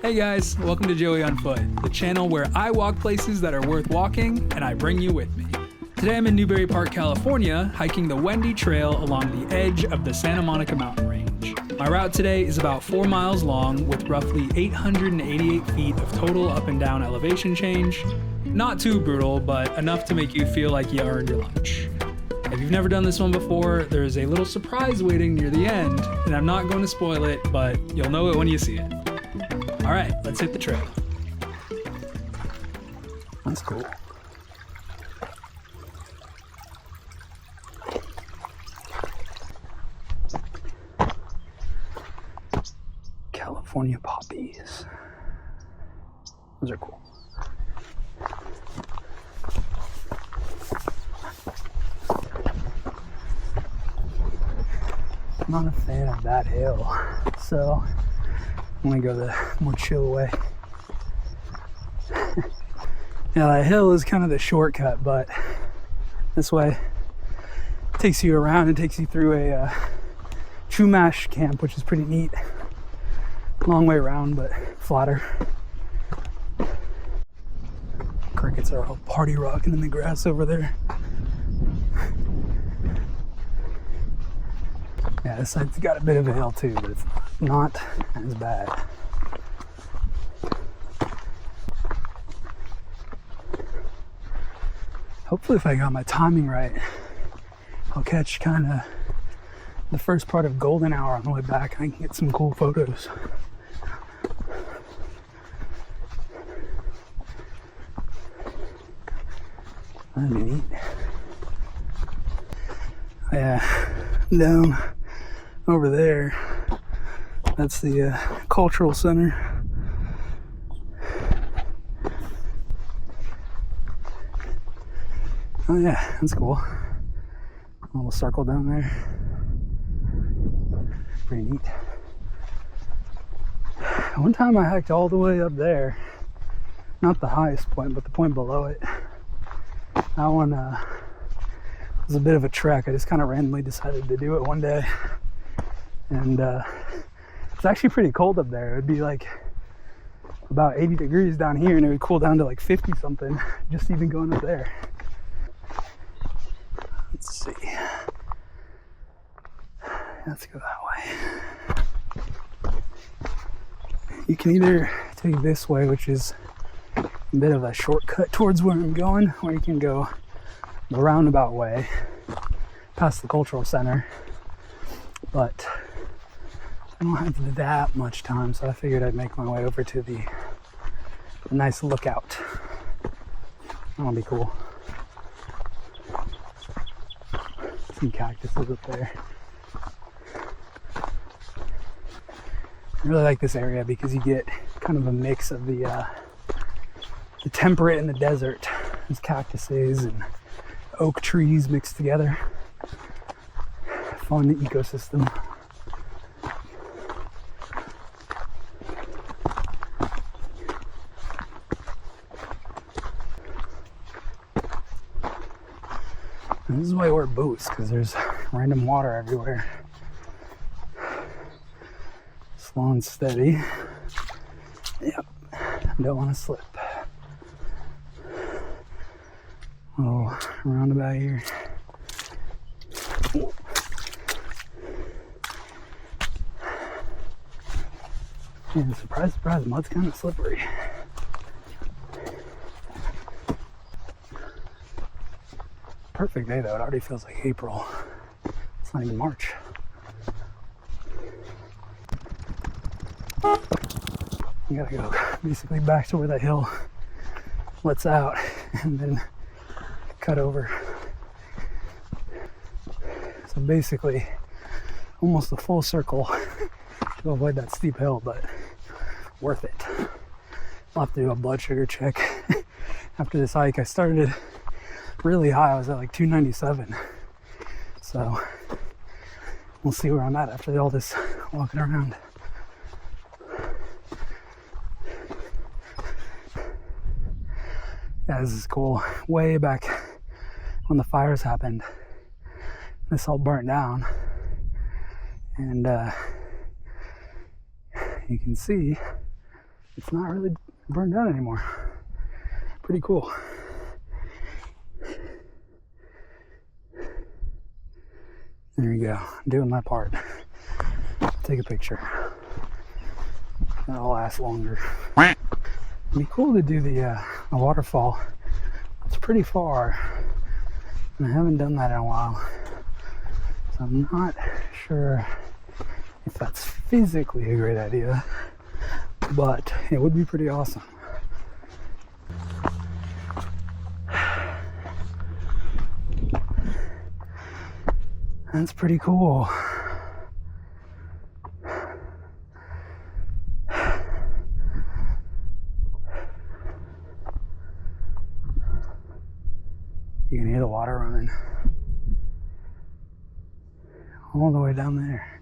Hey guys, welcome to Joey on Foot, the channel where I walk places that are worth walking and I bring you with me. Today I'm in Newbury Park, California, hiking the Wendy Trail along the edge of the Santa Monica mountain range. My route today is about 4 miles long with roughly 888 feet of total up and down elevation change. Not too brutal, but enough to make you feel like you earned your lunch. If you've never done this one before, there's a little surprise waiting near the end, and I'm not going to spoil it, but you'll know it when you see it. All right, let's hit the trail. That's cool. California poppies. Those are cool. I'm not a fan of that hill, so I'm gonna go the more chill way. Yeah, that hill is kind of the shortcut, but this way takes you around and takes you through a Chumash camp, which is pretty neat. Long way around, but flatter. Crickets are all party rocking in the grass over there. Yeah, this side's got a bit of a hill too, but it's not as bad. Hopefully if I got my timing right, I'll catch kind of the first part of golden hour on the way back and I can get some cool photos. That'd be neat. Yeah, down over there, that's the cultural center. Oh yeah, that's cool. A little circle down there. Pretty neat. One time I hiked all the way up there. Not the highest point, but the point below it. That one was a bit of a trek. I just kind of randomly decided to do it one day. And it's actually pretty cold up there. It would be like about 80 degrees down here and it would cool down to like 50 something just even going up there. Let's see. Let's go that way. You can either take this way, which is a bit of a shortcut towards where I'm going, or you can go the roundabout way past the cultural center. But I don't have that much time, so I figured I'd make my way over to the nice lookout. That'll be cool. Some cactuses up there. I really like this area because you get kind of a mix of the temperate and the desert. There's cactuses and oak trees mixed together. Fun ecosystem. And this is why I wear boots, because there's random water everywhere. Slow and steady. Yep. Don't want to slip. Little roundabout here. And surprise, surprise, mud's kind of slippery. Perfect day though, it already feels like April. It's not even March. You gotta go basically back to where that hill lets out and then cut over. So basically almost a full circle to avoid that steep hill, but worth it. I'll have to do a blood sugar check after this hike. I started really high. I was at like 297. So we'll see where I'm at after all this walking around. Yeah, this is cool. Way back when the fires happened, this all burnt down. And you can see it's not really burned out anymore. Pretty cool. There you go. I'm doing my part. Take a picture. That'll last longer. It'd be cool to do the waterfall. It's pretty far, and I haven't done that in a while. So I'm not sure if that's physically a great idea, but it would be pretty awesome. That's pretty cool. You can hear the water running all the way down there.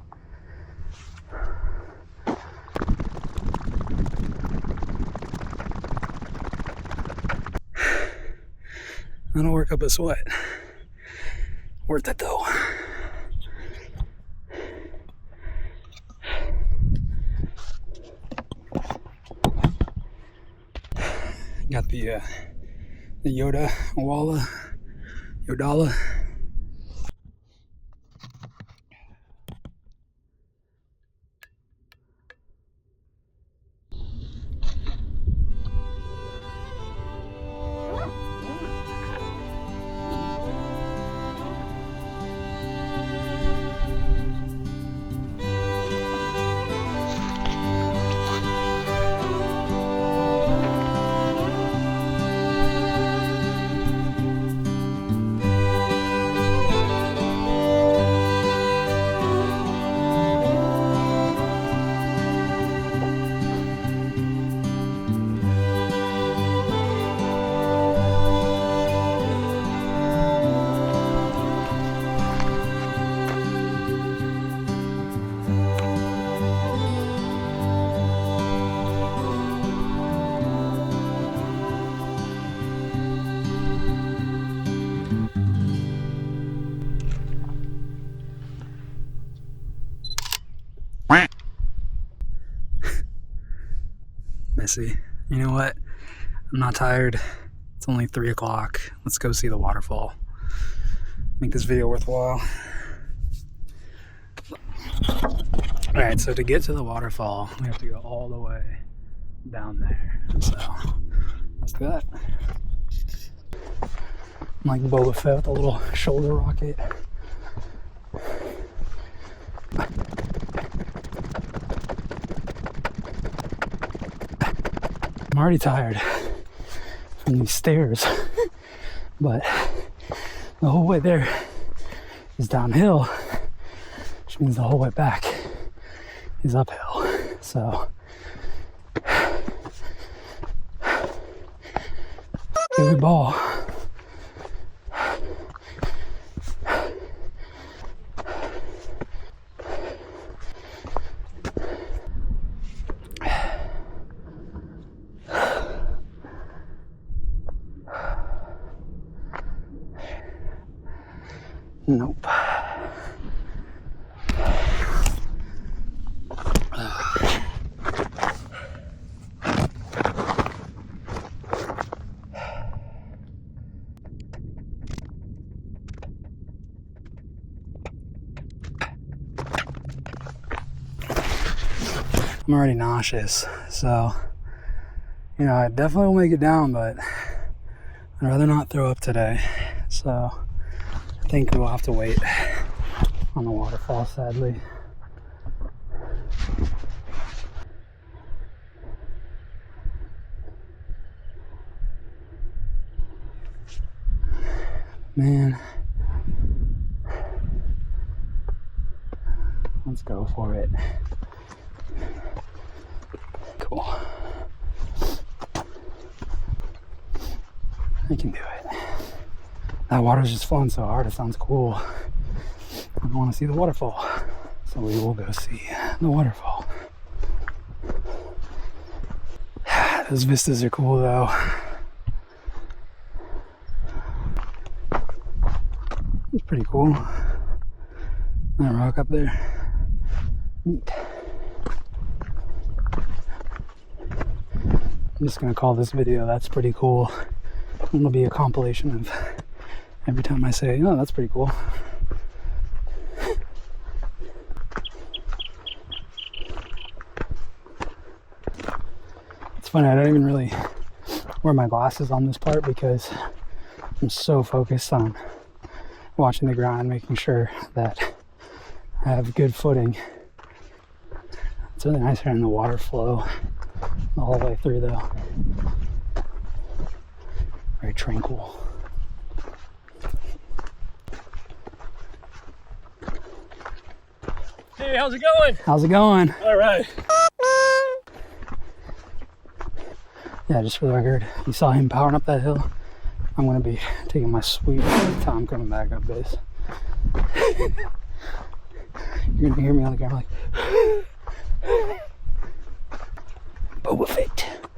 That'll work up a sweat. Worth it though. Got the Voila, Yodala. Messy. You know what? I'm not tired. It's only 3 o'clock. Let's go see the waterfall. Make this video worthwhile. Alright, so to get to the waterfall, we have to go all the way down there. So, let's do that. I'm like Boba Fett with a little shoulder rocket. I'm already tired from these stairs, but the whole way there is downhill, which means the whole way back is uphill. So, good ball. Nope. I'm already nauseous, so, you know, I definitely will make it down, but I'd rather not throw up today, so I think we'll have to wait on the waterfall, sadly. Man, let's go for it. Cool. I can do it. That water's just flowing so hard, it sounds cool. I want to see the waterfall. So we will go see the waterfall. Those vistas are cool though. It's pretty cool. That rock up there. Neat. I'm just gonna call this video "That's Pretty Cool." It'll be a compilation of every time I say, "Oh, that's pretty cool." It's funny, I don't even really wear my glasses on this part because I'm so focused on watching the ground, making sure that I have good footing. It's really nice hearing the water flow the whole way through though. Very tranquil. Hey, how's it going? How's it going? All right. Yeah, just for the record, you saw him powering up that hill. I'm gonna be taking my sweet time coming back up this. You're gonna hear me on the camera like Boba Fett.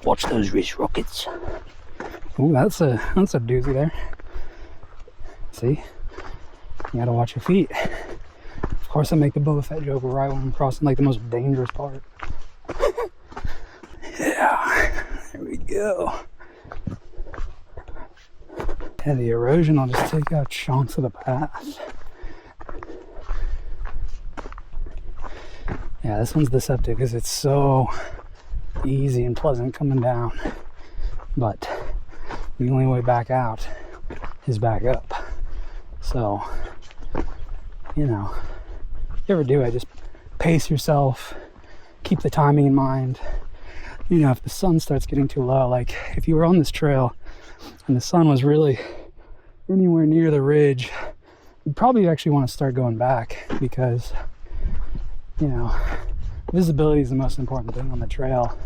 Watch those wrist rockets. Ooh, that's a doozy there. See? You gotta watch your feet. Of course I make the Boba Fett joke right when I'm crossing like the most dangerous part. Yeah, there we go. Yeah, the erosion will just take out chunks of the path. Yeah, this one's deceptive because it's so easy and pleasant coming down. But the only way back out is back up. So, you know, if you ever do it, just pace yourself, keep the timing in mind. You know, if the sun starts getting too low, like if you were on this trail and the sun was really anywhere near the ridge, you'd probably actually want to start going back because, you know, visibility is the most important thing on the trail.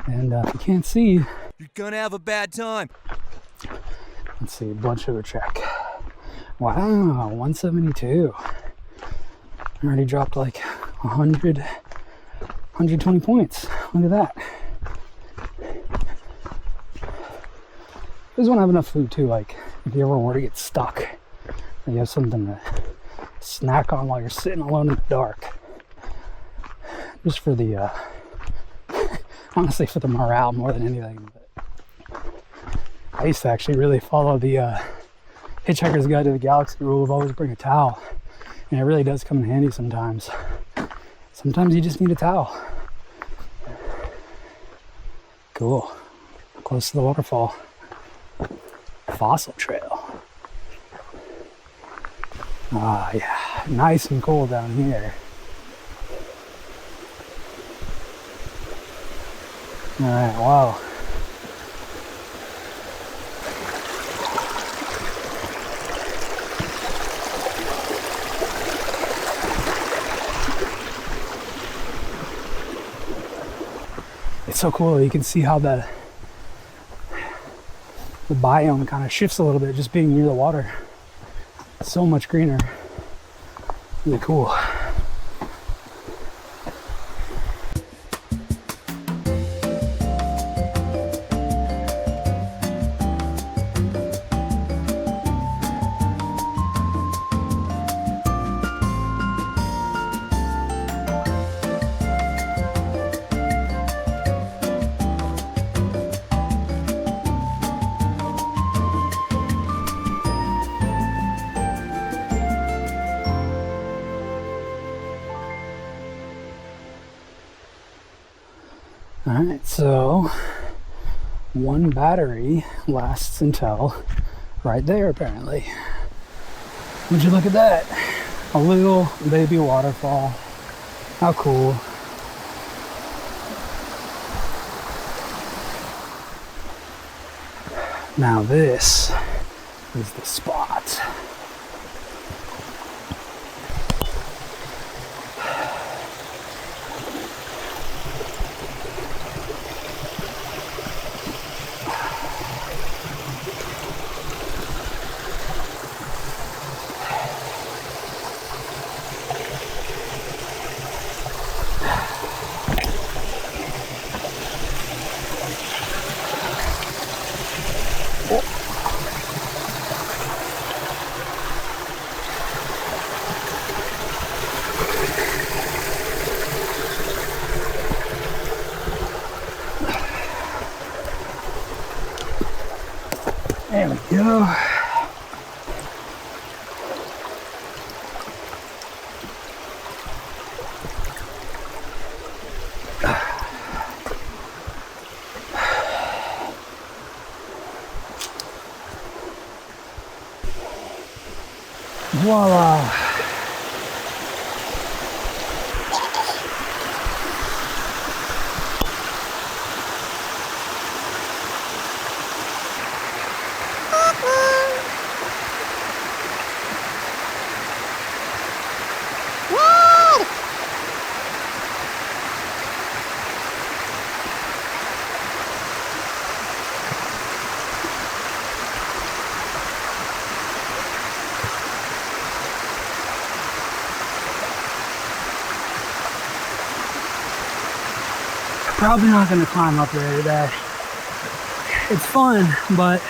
And if you can't see, You're gonna have a bad time. let's see, blood sugar check. Wow, 172. I already dropped like 120 points. Look at that. This one I have enough food too, like if you ever were to get stuck and you have something to snack on while you're sitting alone in the dark. Just for the honestly for the morale more than anything. But I used to actually really follow the Hitchhiker's Guide to the Galaxy rule of always bring a towel. And it really does come in handy sometimes. Sometimes you just need a towel. Cool. Close to the waterfall. Fossil Trail. Ah, yeah. Nice and cool down here. Alright, wow. It's so cool. You can see how the biome kind of shifts a little bit just being near the water. So much greener. Really cool. Alright, so one battery lasts until right there apparently. Would you look at that? A little baby waterfall. How cool. Now this is the spot. go. Voila. Probably not going to climb up there today. It's fun, but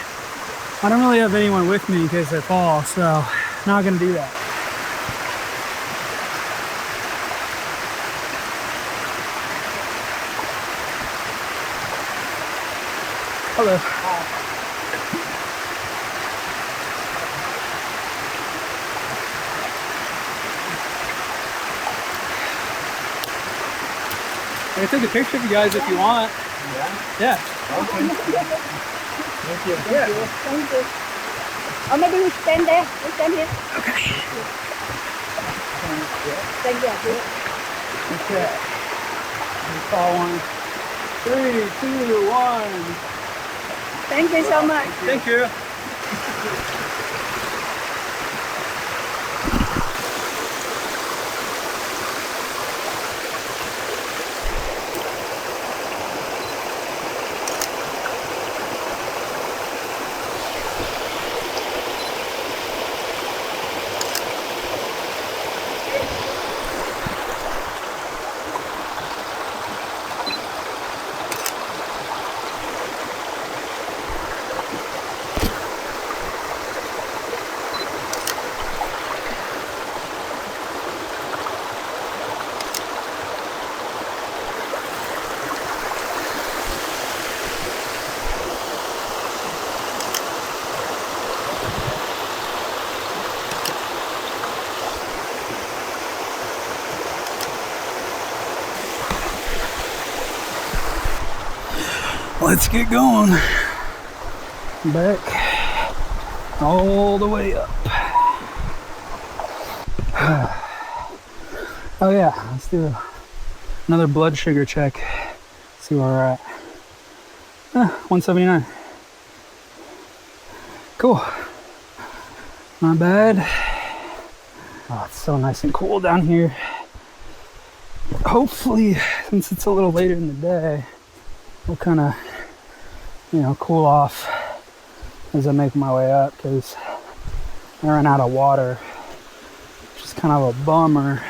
I don't really have anyone with me in case I fall, so not going to do that. Hello. I can take a picture of you guys if you want. Yeah? Yeah. Okay. Thank you. Yeah. Thank you. Or maybe we stand there. We stand here. Okay. Stand there. Okay. Let's call one. 3, 2, 1. Thank you so much. Thank you. Let's get going. Back all the way up. Oh yeah, let's do another blood sugar check. See where we're at. 179. Cool. Not bad. Oh, it's so nice and cool down here. Hopefully, since it's a little later in the day, we'll kind of, cool off as I make my way up, because I ran out of water, which is kind of a bummer.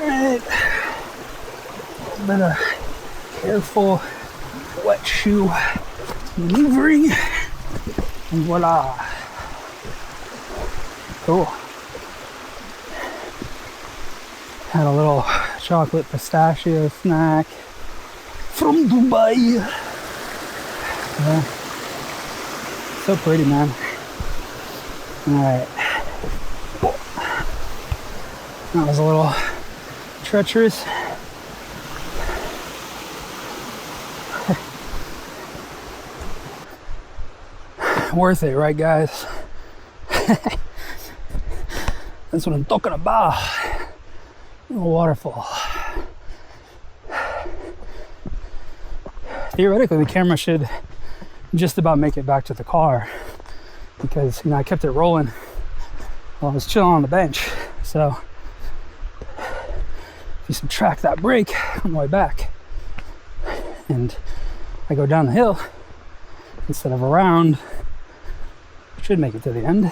Alright. A bit of careful wet shoe maneuvering, and voila. Cool. Had a little chocolate pistachio snack from Dubai. Yeah. So pretty, man. Alright. That was a little treacherous. Worth it, right, guys? That's what I'm talking about. A waterfall. Theoretically, the camera should just about make it back to the car, because I kept it rolling while I was chilling on the bench. So if you subtract that break on the way back and I go down the hill instead of around, should make it to the end.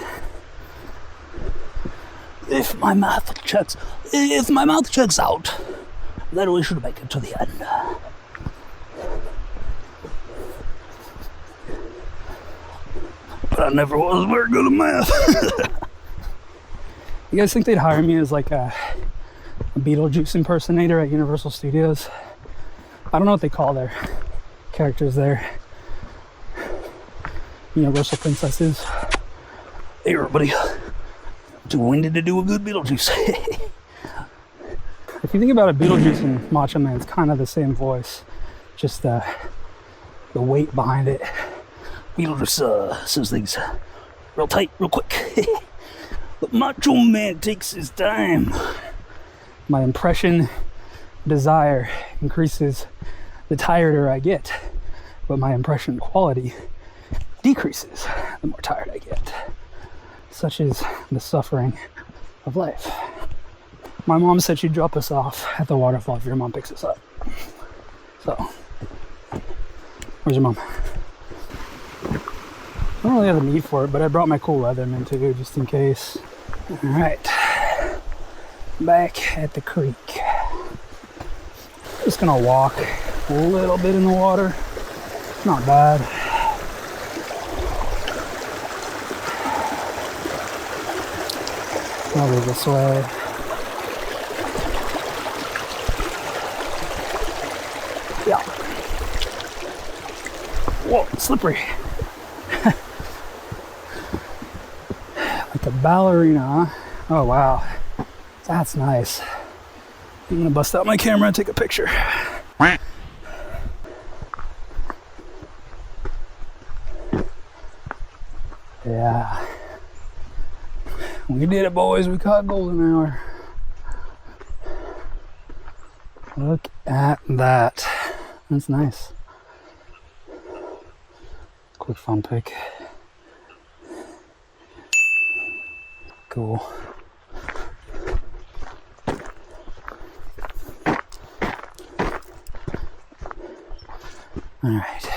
If my math checks out, then we should make it to the end. but I never was very good at math. You guys think they'd hire me as like a Beetlejuice impersonator at Universal Studios? I don't know what they call their characters there. Universal princesses. Hey everybody, too windy to do a good Beetlejuice. If you think about it, Beetlejuice and Macho Man, it's kind of the same voice, just the weight behind it. Beetlejuice says things real tight, real quick. But Macho Man takes his time. My impression desire increases the tireder I get, but my impression quality decreases the more tired I get. Such is the suffering of life. My mom said she'd drop us off at the waterfall if your mom picks us up. So, where's your mom? I don't really have a need for it, but I brought my cool Leatherman too, just in case. Alright, back at the creek. Just gonna walk a little bit in the water. Not bad. Probably this way. Yeah. Whoa, slippery. Like a ballerina, huh? Oh wow, that's nice. I'm gonna bust out my camera and take a picture. Yeah. We did it, boys. We caught golden hour. Look at that. That's nice. Quick fun pic. Cool. All right.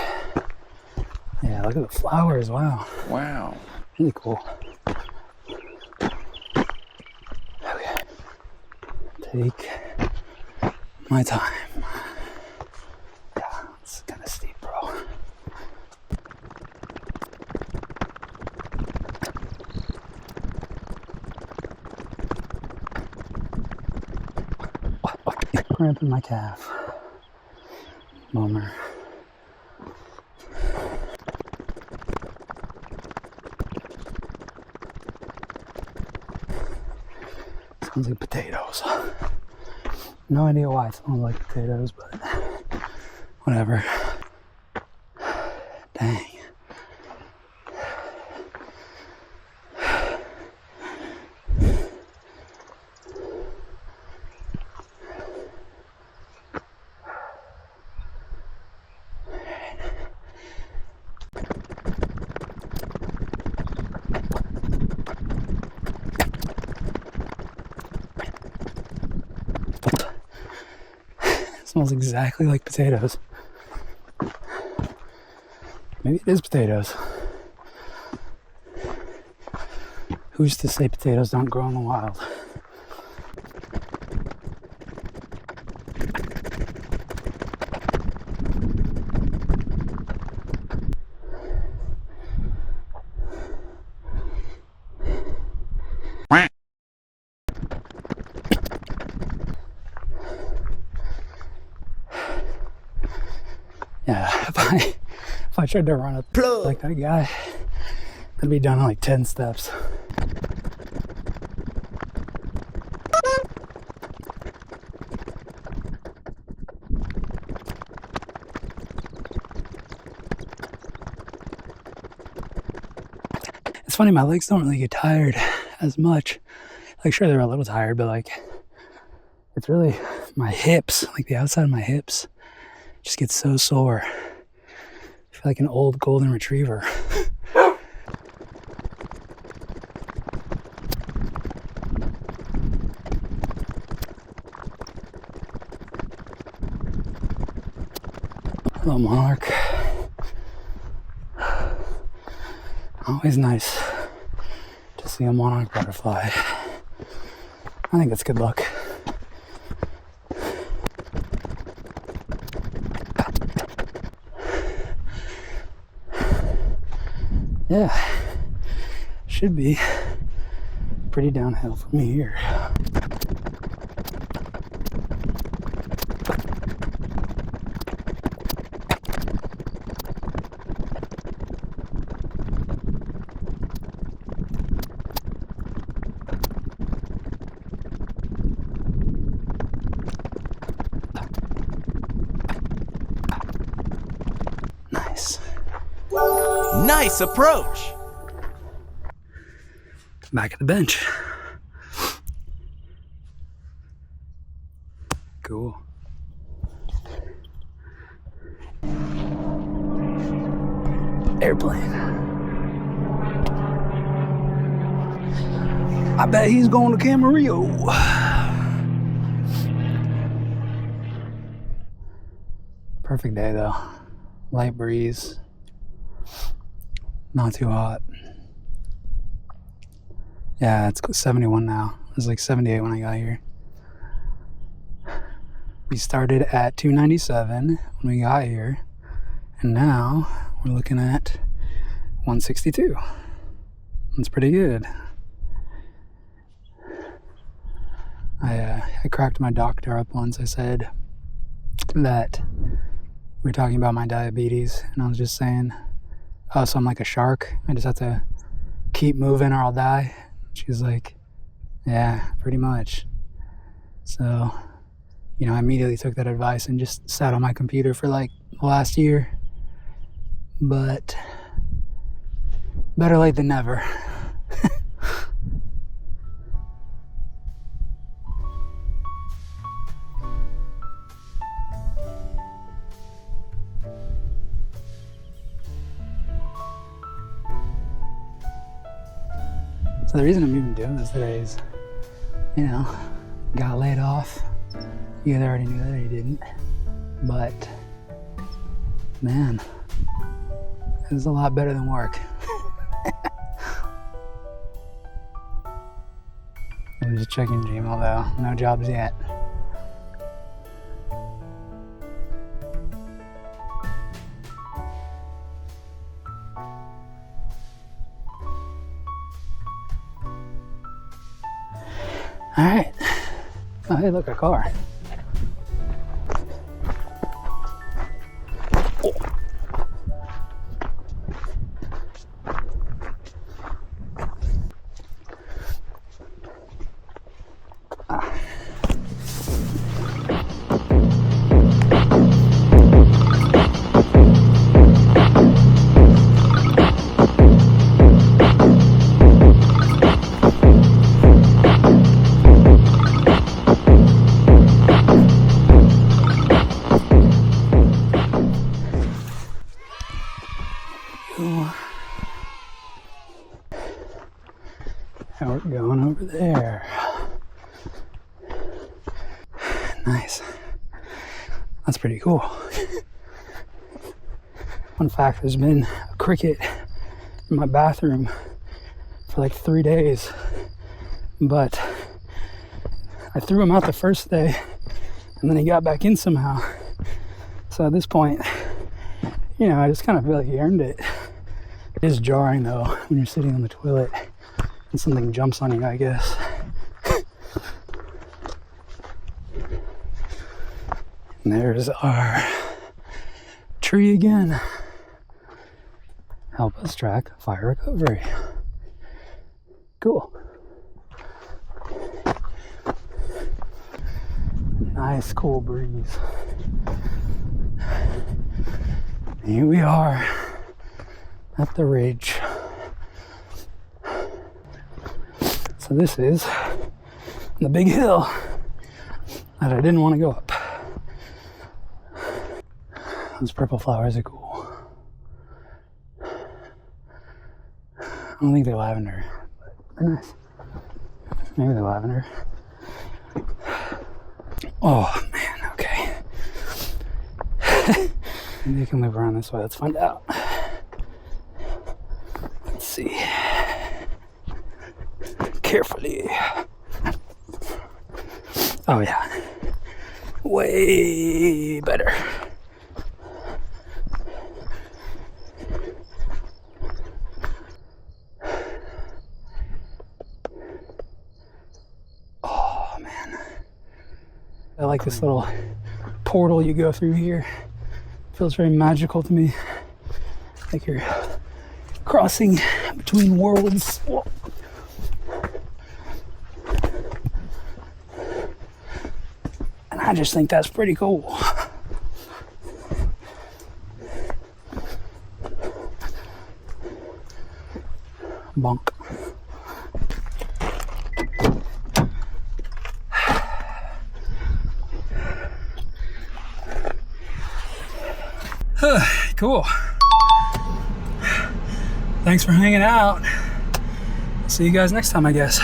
Yeah, look at the flowers. Wow. Wow. Really cool. Okay. Take my time. Yeah, it's kind of steep, bro. Cramping my calf. Bummer. Smells like potatoes. No idea why it smells like potatoes, but whatever. Dang. Smells exactly like potatoes. Maybe it is potatoes. Who's to say potatoes don't grow in the wild? Yeah, if I tried to run up like that guy, I'd be done in like 10 steps. It's funny, my legs don't really get tired as much. Like, sure, they're a little tired, but like, it's really my hips, like the outside of my hips just gets so sore. I feel like an old golden retriever. Hello, monarch. Always nice to see a monarch butterfly. I think that's good luck. Yeah. should be pretty downhill from here. Nice. Nice approach. Back at the bench. Cool. Airplane. I bet he's going to Camarillo. Perfect day though. Light breeze. Not too hot. Yeah, it's 71 now. It was like 78 when I got here. We started at 297 when we got here, and now we're looking at 162. That's pretty good. I cracked my doctor up once. I said that we were talking about my diabetes, and I was just saying, oh, so I'm like a shark. I just have to keep moving or I'll die. She's like, yeah, pretty much. So, you know, I immediately took that advice and just sat on my computer for like the last year. But better late than never. So the reason I'm even doing this today is, you know, got laid off. You either already knew that or you didn't. But, man, it was a lot better than work. I'm just checking Gmail though. No jobs yet. All right. Oh, hey, look, a car. Now we're going over there. Nice. That's pretty cool. Fun fact, there's been a cricket in my bathroom for like 3 days, but I threw him out the first day and then he got back in somehow. So at this point, you know, I just kind of feel like he earned it. It is jarring though when you're sitting on the toilet and something jumps on you, I guess. And there's our tree again. Help us track fire recovery. Cool. Nice cool breeze. Here we are at the ridge. So this is the big hill that I didn't want to go up. Those purple flowers are cool. I don't think they're lavender, but they're nice. Maybe they're lavender. Oh man, okay. Maybe I can move around this way. Let's find out. Let's see. Carefully. Oh yeah. Way better. this little portal you go through here. Feels very magical to me. Like you're crossing between worlds. Whoa. And I just think that's pretty cool. Bonk. Cool. Thanks for hanging out. See you guys next time, I guess.